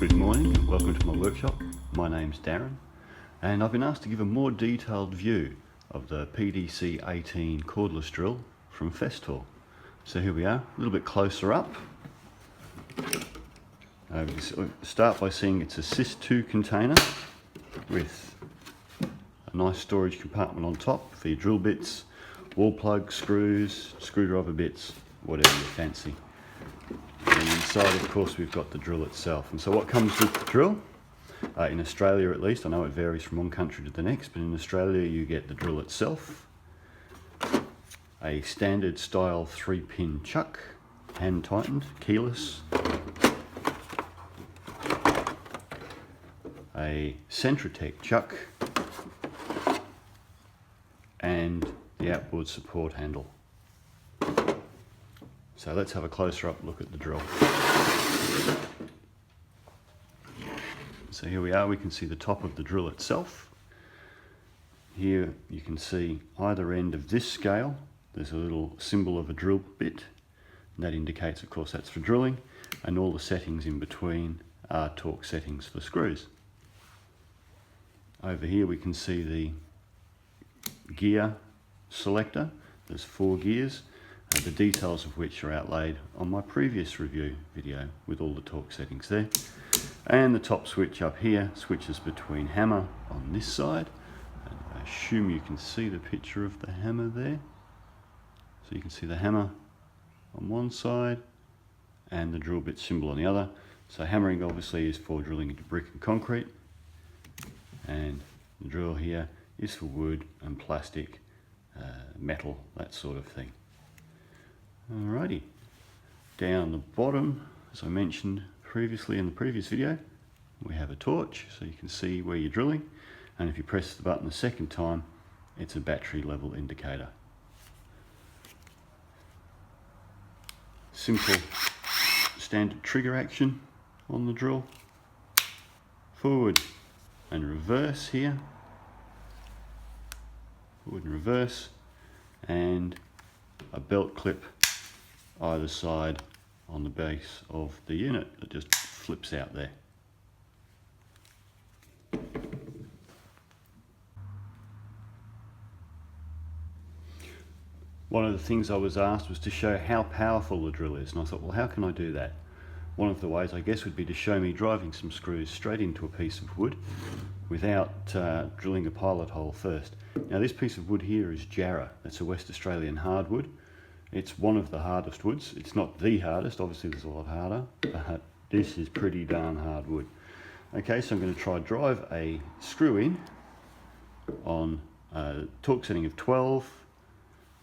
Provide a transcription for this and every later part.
Good morning and welcome to my workshop. My name's Darren and I've been asked to give a more detailed view of the PDC 18 cordless drill from Festool. So here we are, a little bit closer up. We start by seeing it's a CIS2 container with a nice storage compartment on top for your drill bits, wall plugs, screws, screwdriver bits, whatever you fancy. And inside, of course, we've got the drill itself. And so what comes with the drill, in Australia at least, I know it varies from one country to the next, but in Australia you get the drill itself, a standard style 3-pin chuck, hand tightened, keyless, a Centratec chuck, and the outboard support handle. So let's have a closer up look at the drill. So here we are, we can see the top of the drill itself. Here you can see either end of this scale, there's a little symbol of a drill bit. And that indicates, of course, that's for drilling, and all the settings in between are torque settings for screws. Over here we can see the gear selector. There's 4 gears. The details of which are outlaid on my previous review video with all the torque settings there. And the top switch up here switches between hammer on this side, and I assume you can see the picture of the hammer there. So you can see the hammer on one side and the drill bit symbol on the other. So hammering obviously is for drilling into brick and concrete, and the drill here is for wood and plastic, metal, that sort of thing. Alrighty, down the bottom, as I mentioned previously in the previous video, we have a torch so you can see where you're drilling, and if you press the button the second time, it's a battery level indicator. Simple standard trigger action on the drill, forward and reverse here, forward and reverse, and a belt clip either side on the base of the unit that just flips out there. One of the things I was asked was to show how powerful the drill is, and I thought, well, how can I do that? One of the ways, I guess, would be to show me driving some screws straight into a piece of wood without drilling a pilot hole first. Now this piece of wood here is Jarrah. That's a West Australian hardwood. It's one of the hardest woods. It's not the hardest, obviously there's a lot harder, but this is pretty darn hard wood. Okay, so I'm going to try drive a screw in on a torque setting of 12.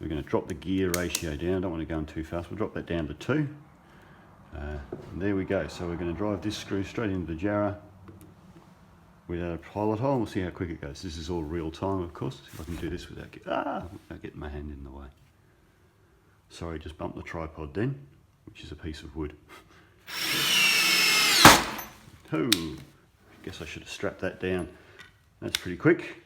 We're going to drop the gear ratio down. I don't want to go in too fast. We'll drop that down to 2. And there we go. So we're going to drive this screw straight into the Jarrah without a pilot hole. We'll see how quick it goes. This is all real time, of course. See if I can do this without getting my hand in the way. Sorry, just bumped the tripod then, which is a piece of wood. Oh, guess I should have strapped that down. That's pretty quick.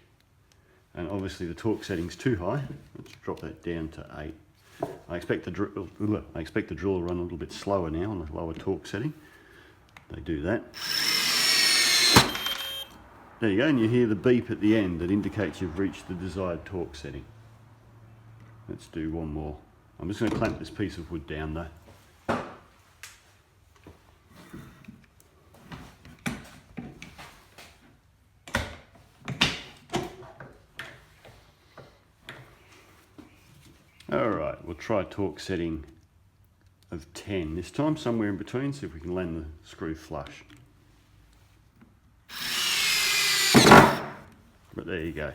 And obviously the torque setting's too high. Let's drop that down to 8. I expect the drill will run a little bit slower now on a lower torque setting. They do that. There you go, and you hear the beep at the end that indicates you've reached the desired torque setting. Let's do one more. I'm just going to clamp this piece of wood down though. Alright, we'll try a torque setting of 10 this time, somewhere in between, see if we can land the screw flush. But there you go.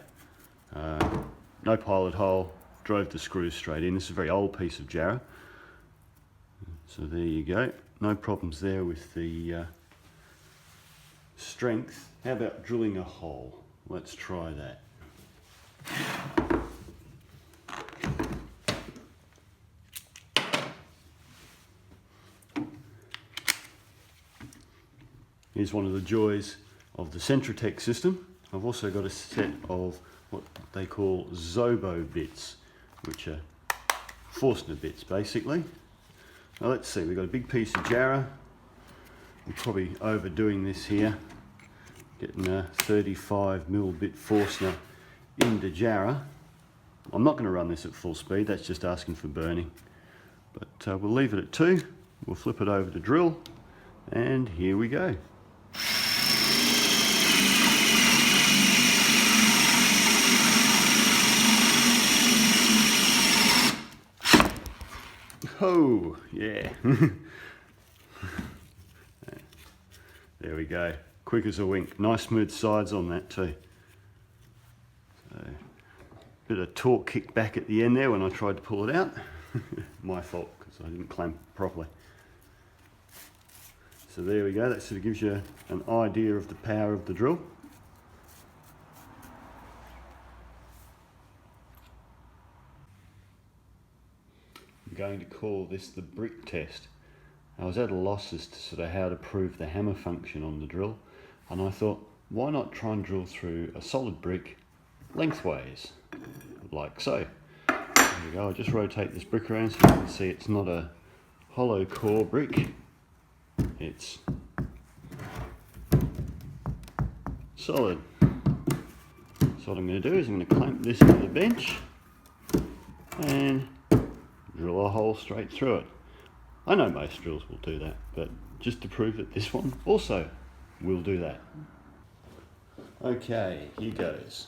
No pilot hole, drove the screws straight in. This is a very old piece of Jarrah. So there you go. No problems there with the strength. How about drilling a hole? Let's try that. Here's one of the joys of the Centratec system. I've also got a set of what they call Zobo bits, which are Forstner bits basically. Now let's see, we've got a big piece of Jarrah. I'm probably overdoing this here, getting a 35mm bit Forstner into Jarrah. I'm not going to run this at full speed, that's just asking for burning. But we'll leave it at 2, we'll flip it over to drill, and here we go. Oh, yeah. There we go. Quick as a wink. Nice smooth sides on that too. So, bit of torque kick back at the end there when I tried to pull it out. My fault, because I didn't clamp properly. So there we go. That sort of gives you an idea of the power of the drill. I'm going to call this the brick test. I was at a loss as to sort of how to prove the hammer function on the drill, and I thought, why not try and drill through a solid brick lengthways, like so. There we go. I'll just rotate this brick around so you can see it's not a hollow core brick, it's solid. So what I'm going to do is I'm going to clamp this to the bench and drill a hole straight through it. I know most drills will do that, but just to prove that this one also will do that. Okay, here goes.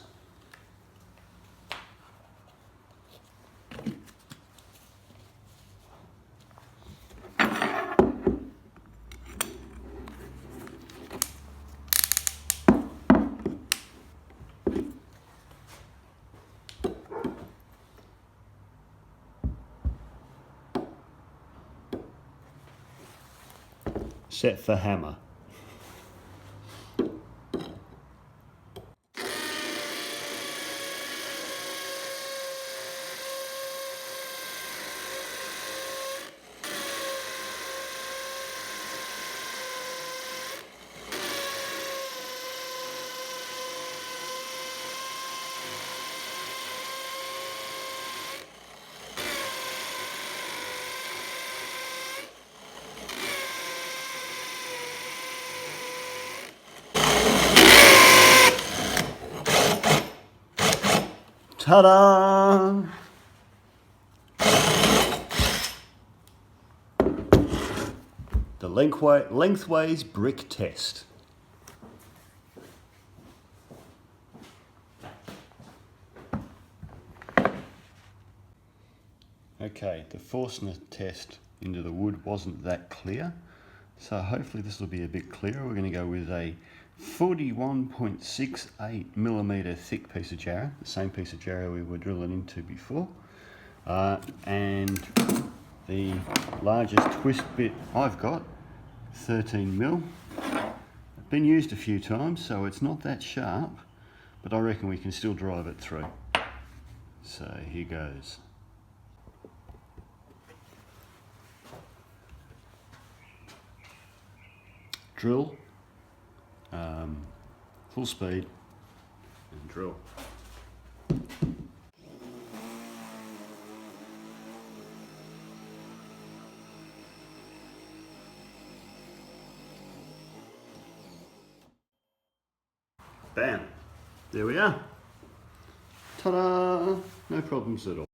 Set for hammer. Ta-da! The lengthways brick test. Okay, the Forstner test into the wood wasn't that clear, so hopefully this will be a bit clearer. We're going to go with a 41.68mm thick piece of Jarrah, the same piece of Jarrah we were drilling into before, and the largest twist bit I've got, 13mm. It's been used a few times, so it's not that sharp, but I reckon we can still drive it through. So here goes. Drill, full speed, and drill. Bam, there we are. Ta-da, no problems at all.